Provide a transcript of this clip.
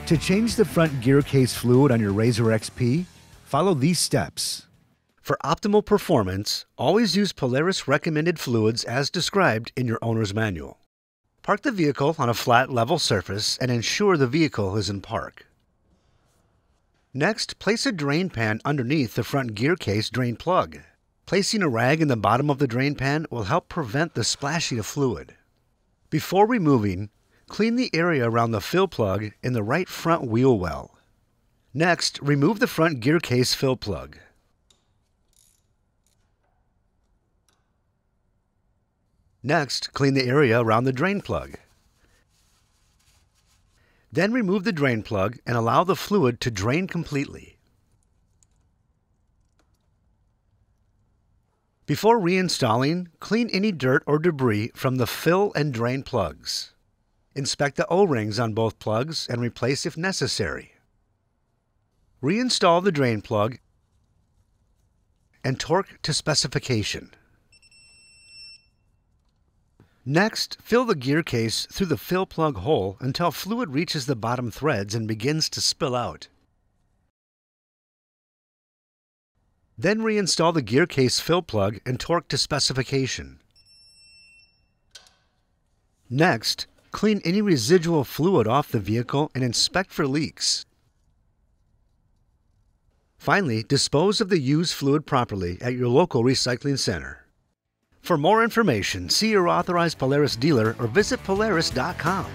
To change the front gear case fluid on your RZR XP, follow these steps. For optimal performance, always use Polaris recommended fluids as described in your owner's manual. Park the vehicle on a flat, level surface and ensure the vehicle is in park. Next, place a drain pan underneath the front gear case drain plug. Placing a rag in the bottom of the drain pan will help prevent the splashing of fluid. Before removing, clean the area around the fill plug in the right front wheel well. Next, remove the front gear case fill plug. Next, clean the area around the drain plug. Then remove the drain plug and allow the fluid to drain completely. Before reinstalling, clean any dirt or debris from the fill and drain plugs. Inspect the O-rings on both plugs and replace if necessary. Reinstall the drain plug and torque to specification. Next, fill the gear case through the fill plug hole until fluid reaches the bottom threads and begins to spill out. Then reinstall the gear case fill plug and torque to specification. Next, clean any residual fluid off the vehicle and inspect for leaks. Finally, dispose of the used fluid properly at your local recycling center. For more information, see your authorized Polaris dealer or visit Polaris.com.